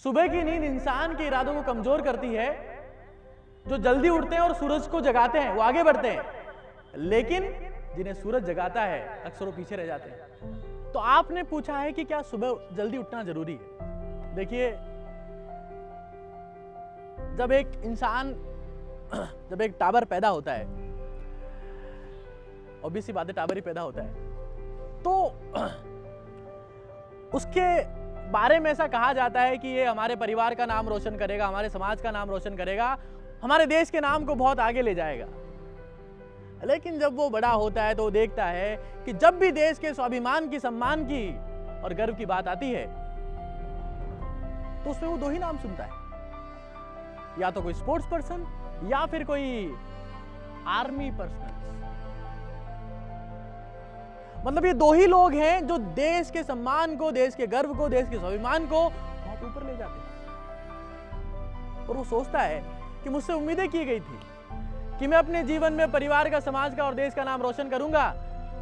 सुबह की नींद इंसान के इरादों को कमजोर करती है। जो जल्दी उठते हैं और सूरज को जगाते हैं वो आगे बढ़ते हैं, लेकिन जिन्हें सूरज जगाता है अक्सर वो पीछे रह जाते हैं। तो आपने पूछा है कि क्या सुबह जल्दी उठना जरूरी है? देखिए, जब एक टावर पैदा होता है, ऑब्वियसली बात है टावर ही पैदा होता है, तो उसके बारे में ऐसा कहा जाता है कि ये हमारे परिवार का नाम रोशन करेगा, हमारे समाज का नाम रोशन करेगा, हमारे देश के नाम को बहुत आगे ले जाएगा। लेकिन जब वो बड़ा होता है तो वो देखता है कि जब भी देश के स्वाभिमान की, सम्मान की और गर्व की बात आती है तो उसमें वो दो ही नाम सुनता है, या तो कोई स्पोर्ट्स पर्सन या फिर कोई आर्मी पर्सन। मतलब ये दो ही लोग हैं जो देश के सम्मान को, देश के गर्व को, देश के स्वाभिमान को बहुत ऊपर ले जाते हैं। और वो सोचता है कि मुझसे उम्मीदें की गई थी कि मैं अपने जीवन में परिवार का, समाज का और देश का नाम रोशन करूंगा,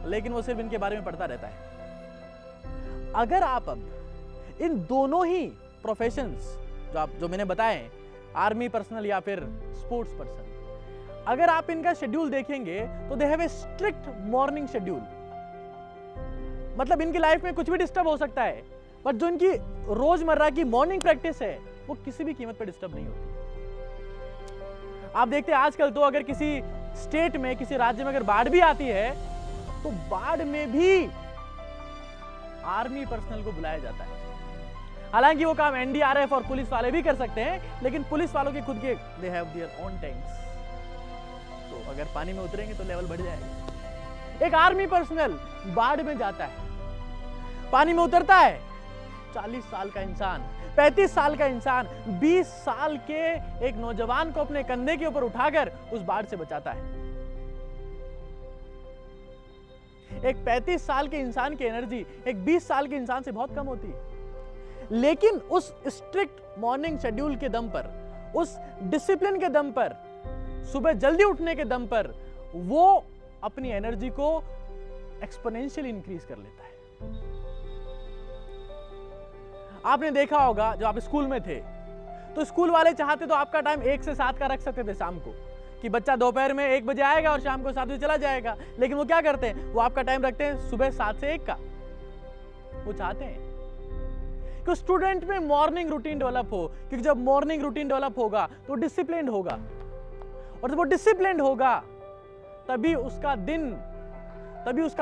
लेकिन वो सिर्फ इनके बारे में पढ़ता रहता है। अगर आप अब इन दोनों ही प्रोफेशंस जो मैंने बताए, आर्मी पर्सनल या फिर स्पोर्ट्स पर्सन, अगर आप इनका शेड्यूल देखेंगे तो they have a strict morning schedule. मतलब इनकी लाइफ में कुछ भी डिस्टर्ब हो सकता है, बट जो इनकी रोजमर्रा की मॉर्निंग प्रैक्टिस है वो किसी भी कीमत पर डिस्टर्ब नहीं होती। आप देखते हैं आजकल तो अगर किसी स्टेट में, किसी राज्य में अगर बाढ़ भी आती है तो बाढ़ में भी आर्मी पर्सनल को बुलाया जाता है। हालांकि वो काम एनडीआरएफ और पुलिस वाले भी कर सकते हैं, लेकिन पुलिस वालों के खुद के they have their own tanks, तो अगर पानी में उतरेंगे तो लेवल बढ़ जाएगा। एक आर्मी पर्सनल बाढ़ में जाता है, पानी में उतरता है, 40 साल का इंसान, 35 साल का इंसान, 20 साल के एक नौजवान को अपने कंधे के ऊपर उठाकर उस बाढ़ से बचाता है। एक 35 साल के इंसान की एनर्जी एक 20 साल के इंसान से बहुत कम होती है, लेकिन उस स्ट्रिक्ट मॉर्निंग शेड्यूल के दम पर, उस डिसिप्लिन के दम पर, सुबह जल्दी उठने के दम पर वो अपनी एनर्जी को एक्सपोनेंशियल इंक्रीज कर लेता है। आपने देखा होगा जब आप स्कूल में थे तो स्कूल वाले चाहते तो आपका टाइम 1 से 7 का रख सकते थे शाम को, कि बच्चा दोपहर में 1 बजे आएगा और शाम को 7 बजे चला जाएगा। लेकिन वो क्या करते हैं, वो आपका टाइम रखते हैं सुबह 7 से 1 का। वो चाहते हैं कि स्टूडेंट में मॉर्निंग रूटीन डेवलप हो, क्योंकि जब मॉर्निंग रूटीन डेवलप होगा तो डिसिप्लिन होगा, और जब वो डिसिप्लिन होगा तभी उसका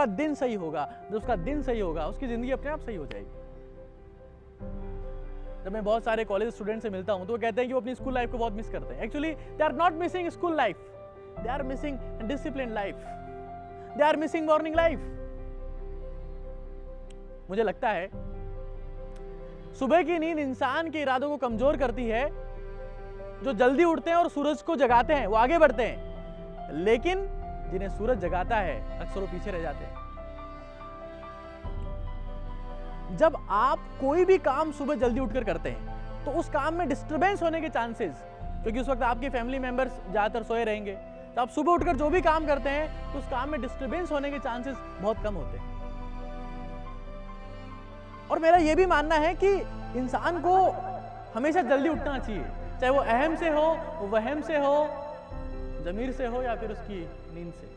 दिन सही होगा। जब उसका दिन सही होगा उसकी जिंदगी अपने आप सही हो जाएगी। जब मैं बहुत सारे कॉलेज स्टूडेंट से मिलता हूं तो वो कहते हैं कि वो अपनी स्कूल लाइफ को बहुत मिस करते हैं। Actually they are not missing school life, they are missing discipline life, they are missing morning life. मुझे लगता है सुबह की नींद इंसान के इरादों को कमजोर करती है। जो जल्दी उठते हैं और सूरज को जगाते हैं वो आगे बढ़ते हैं, लेकिन जिन्हें सूरज जगाता है अक्सर वो पीछे रह जाते हैं। जब आप कोई भी काम सुबह जल्दी उठकर करते हैं तो उस काम में डिस्टरबेंस होने के चांसेस, क्योंकि उस वक्त आपके फैमिली मेंबर्स ज्यादातर सोए रहेंगे, तो आप सुबह उठकर जो भी काम करते हैं तो उस काम में डिस्टरबेंस होने के चांसेस बहुत कम होते हैं। और मेरा यह भी मानना है कि इंसान को हमेशा जल्दी उठना चाहिए, चाहे वो अहम से हो, वहम से हो, जमीर से हो या फिर उसकी नींद से।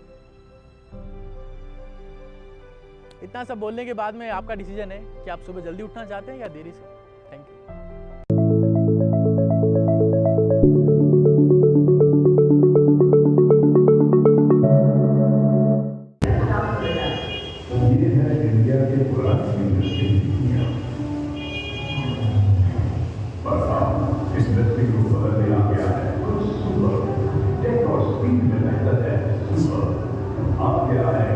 इतना सब बोलने के बाद में आपका डिसीजन है कि आप सुबह जल्दी उठना चाहते हैं या देरी से। Thank you. आप क्या है